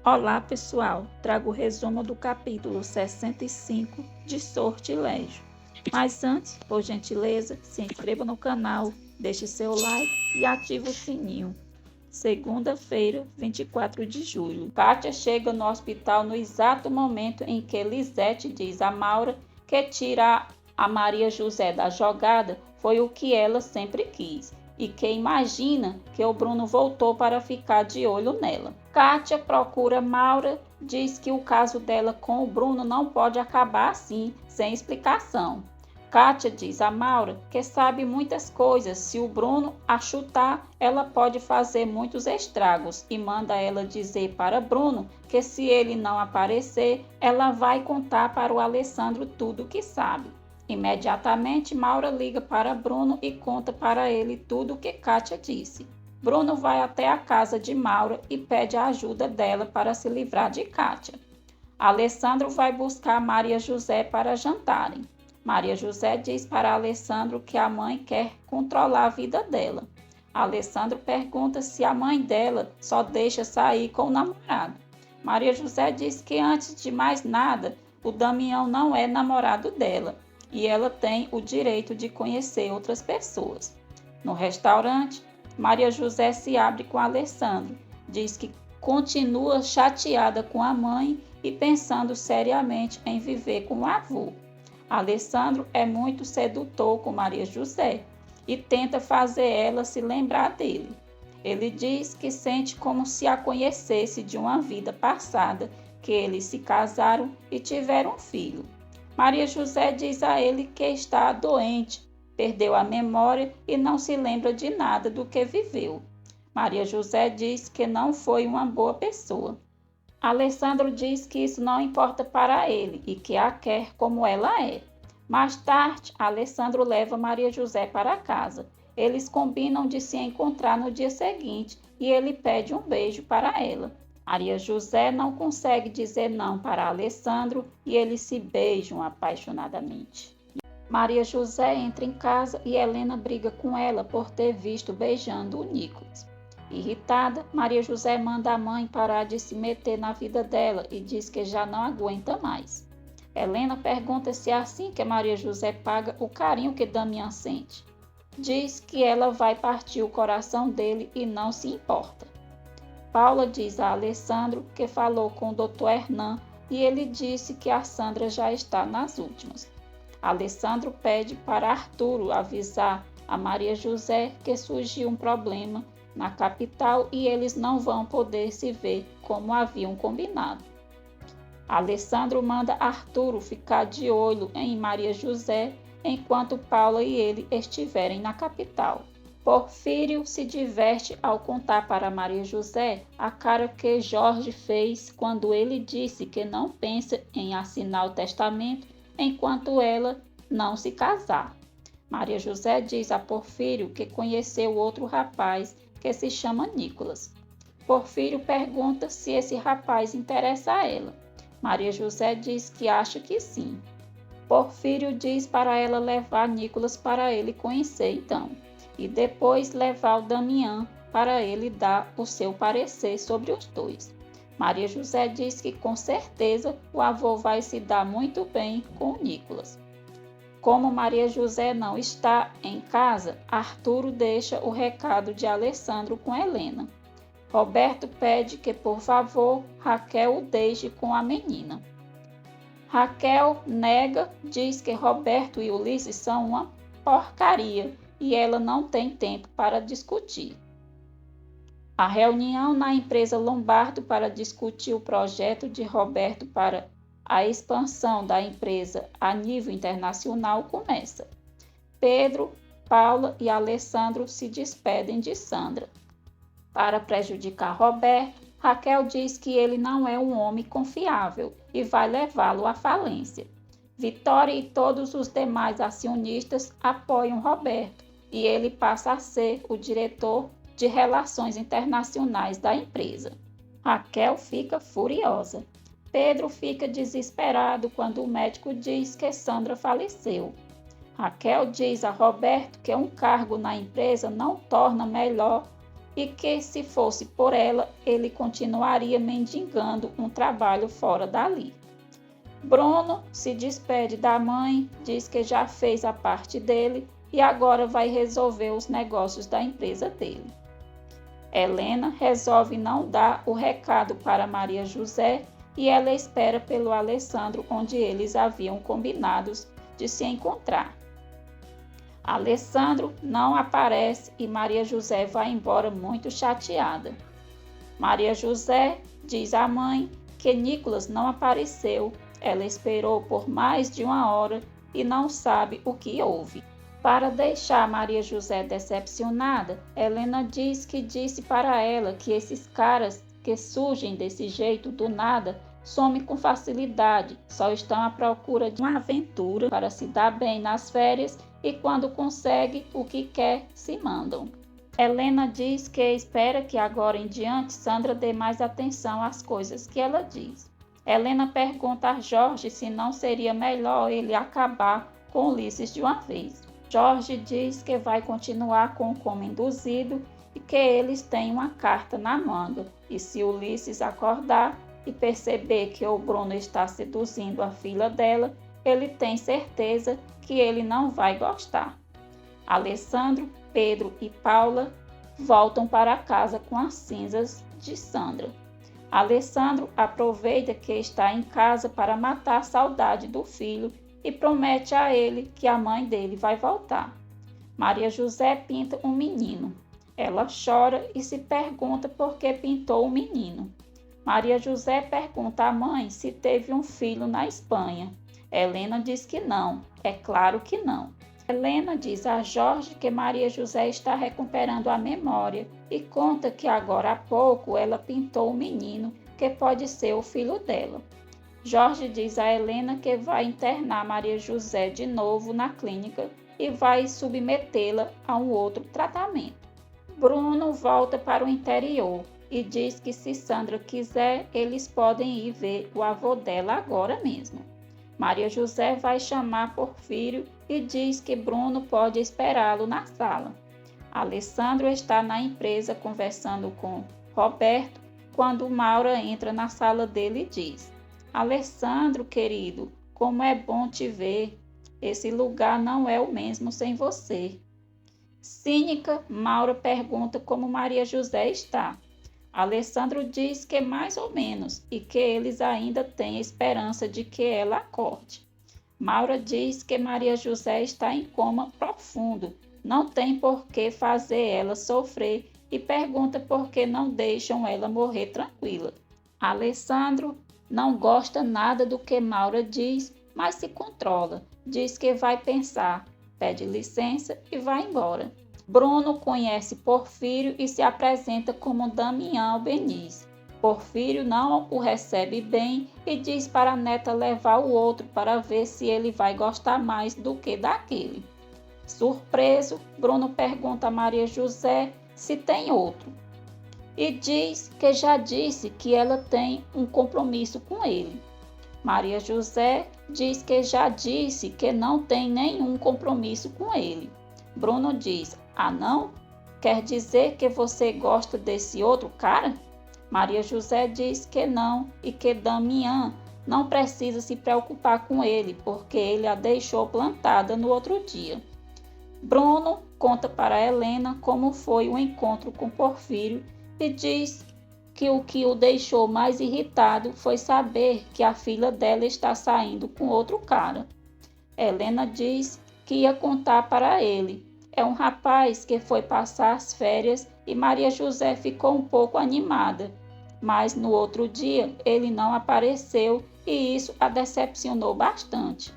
Olá pessoal, trago o resumo do capítulo 65 de Sortilégio. Mas antes, por gentileza, se inscreva no canal, deixe seu like e ative o sininho. Segunda-feira, 24 de julho. Kátia chega no hospital no exato momento em que Lisete diz a Maura que tirar a Maria José da jogada foi o que ela sempre quis e que imagina que o Bruno voltou para ficar de olho nela. Kátia procura Maura, diz que o caso dela com o Bruno não pode acabar assim, sem explicação. Kátia diz a Maura que sabe muitas coisas, se o Bruno a chutar, ela pode fazer muitos estragos e manda ela dizer para Bruno que se ele não aparecer, ela vai contar para o Alessandro tudo o que sabe. Imediatamente, Maura liga para Bruno e conta para ele tudo o que Kátia disse. Bruno vai até a casa de Maura e pede a ajuda dela para se livrar de Kátia. Alessandro vai buscar Maria José para jantarem. Maria José diz para Alessandro que a mãe quer controlar a vida dela. Alessandro pergunta se a mãe dela só deixa sair com o namorado. Maria José diz que antes de mais nada, o Damião não é namorado dela e ela tem o direito de conhecer outras pessoas. No restaurante, Maria José se abre com Alessandro, diz que continua chateada com a mãe e pensando seriamente em viver com o avô. Alessandro é muito sedutor com Maria José e tenta fazer ela se lembrar dele. Ele diz que sente como se a conhecesse de uma vida passada, que eles se casaram e tiveram um filho. Maria José diz a ele que está doente, perdeu a memória e não se lembra de nada do que viveu. Maria José diz que não foi uma boa pessoa. Alessandro diz que isso não importa para ele e que a quer como ela é. Mais tarde, Alessandro leva Maria José para casa. Eles combinam de se encontrar no dia seguinte e ele pede um beijo para ela. Maria José não consegue dizer não para Alessandro e eles se beijam apaixonadamente. Maria José entra em casa e Helena briga com ela por ter visto beijando o Nicolas. Irritada, Maria José manda a mãe parar de se meter na vida dela e diz que já não aguenta mais. Helena pergunta se é assim que Maria José paga o carinho que Damião sente. Diz que ela vai partir o coração dele e não se importa. Paula diz a Alessandro que falou com o Dr. Hernan e ele disse que a Sandra já está nas últimas. Alessandro pede para Arturo avisar a Maria José que surgiu um problema na capital e eles não vão poder se ver como haviam combinado. Alessandro manda Arturo ficar de olho em Maria José enquanto Paula e ele estiverem na capital. Porfírio se diverte ao contar para Maria José a cara que Jorge fez quando ele disse que não pensa em assinar o testamento enquanto ela não se casar. Maria José diz a Porfírio que conheceu outro rapaz que se chama Nicolas. Porfírio pergunta se esse rapaz interessa a ela. Maria José diz que acha que sim. Porfírio diz para ela levar Nicolas para ele conhecer então, e depois levar o Damião para ele dar o seu parecer sobre os dois. Maria José diz que com certeza o avô vai se dar muito bem com o Nicolas. Como Maria José não está em casa, Arturo deixa o recado de Alessandro com Helena. Roberto pede que, por favor, Raquel o deixe com a menina. Raquel nega, diz que Roberto e Ulisses são uma porcaria e ela não tem tempo para discutir. A reunião na empresa Lombardo para discutir o projeto de Roberto para a expansão da empresa a nível internacional começa. Pedro, Paula e Alessandro se despedem de Sandra. Para prejudicar Roberto, Raquel diz que ele não é um homem confiável e vai levá-lo à falência. Vitória e todos os demais acionistas apoiam Roberto e ele passa a ser o diretor de relações internacionais da empresa. Raquel fica furiosa. Pedro fica desesperado quando o médico diz que Sandra faleceu. Raquel diz a Roberto que um cargo na empresa não torna melhor e que, se fosse por ela, ele continuaria mendigando um trabalho fora dali. Bruno se despede da mãe, diz que já fez a parte dele e agora vai resolver os negócios da empresa dele. Helena resolve não dar o recado para Maria José e ela espera pelo Alessandro onde eles haviam combinado de se encontrar. Alessandro não aparece e Maria José vai embora muito chateada. Maria José diz à mãe que Nicolas não apareceu. Ela esperou por mais de 1 hora e não sabe o que houve. Para deixar Maria José decepcionada, Helena diz que disse para ela que esses caras que surgem desse jeito do nada somem com facilidade, só estão à procura de uma aventura para se dar bem nas férias e quando consegue o que quer, se mandam. Helena diz que espera que agora em diante Sandra dê mais atenção às coisas que ela diz. Helena pergunta a Jorge se não seria melhor ele acabar com Ulisses de uma vez. Jorge diz que vai continuar com o como induzido e que eles têm uma carta na manga. E se Ulisses acordar e perceber que o Bruno está seduzindo a filha dela, ele tem certeza que ele não vai gostar. Alessandro, Pedro e Paula voltam para casa com as cinzas de Sandra. Alessandro aproveita que está em casa para matar a saudade do filho e promete a ele que a mãe dele vai voltar. Maria José pinta um menino. Ela chora e se pergunta por que pintou o menino. Maria José pergunta à mãe se teve um filho na Espanha. Helena diz que não, é claro que não. Helena diz a Jorge que Maria José está recuperando a memória e conta que agora há pouco ela pintou o menino que pode ser o filho dela. Jorge diz a Helena que vai internar Maria José de novo na clínica e vai submetê-la a um outro tratamento. Bruno volta para o interior e diz que se Sandra quiser, eles podem ir ver o avô dela agora mesmo. Maria José vai chamar Porfírio e diz que Bruno pode esperá-lo na sala. Alessandro está na empresa conversando com Roberto quando Maura entra na sala dele e diz: Alessandro, querido, como é bom te ver. Esse lugar não é o mesmo sem você. Cínica, Maura pergunta como Maria José está. Alessandro diz que mais ou menos e que eles ainda têm esperança de que ela acorde. Maura diz que Maria José está em coma profundo, não tem por que fazer ela sofrer e pergunta por que não deixam ela morrer tranquila. Alessandro não gosta nada do que Maura diz, mas se controla, diz que vai pensar, pede licença e vai embora. Bruno conhece Porfírio e se apresenta como Damião Albeniz. Porfírio não o recebe bem e diz para a neta levar o outro para ver se ele vai gostar mais do que daquele. Surpreso, Bruno pergunta a Maria José se tem outro e diz que já disse que ela tem um compromisso com ele. Maria José diz que já disse que não tem nenhum compromisso com ele. Bruno diz: ah, não? Quer dizer que você gosta desse outro cara? Maria José diz que não e que Damião não precisa se preocupar com ele, porque ele a deixou plantada no outro dia. Bruno conta para Helena como foi o encontro com Porfírio e diz que o que o deixou mais irritado foi saber que a filha dela está saindo com outro cara. Helena diz que ia contar para ele. É um rapaz que foi passar as férias e Maria José ficou um pouco animada, mas no outro dia ele não apareceu e isso a decepcionou bastante.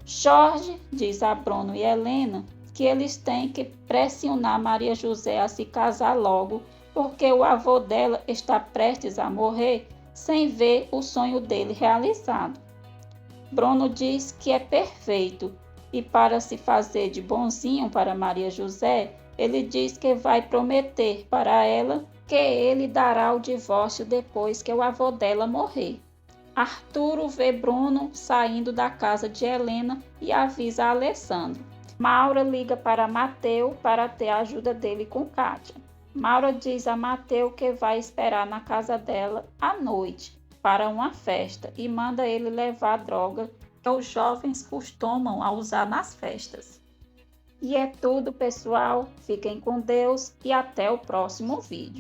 Jorge diz a Bruno e Helena que eles têm que pressionar Maria José a se casar logo, porque o avô dela está prestes a morrer sem ver o sonho dele realizado. Bruno diz que é perfeito e para se fazer de bonzinho para Maria José, ele diz que vai prometer para ela que ele dará o divórcio depois que o avô dela morrer. Arturo vê Bruno saindo da casa de Helena e avisa a Alessandro. Maura liga para Mateu para ter a ajuda dele com Kátia. Maura diz a Mateu que vai esperar na casa dela à noite para uma festa e manda ele levar a droga que os jovens costumam a usar nas festas. E é tudo, pessoal. Fiquem com Deus e até o próximo vídeo.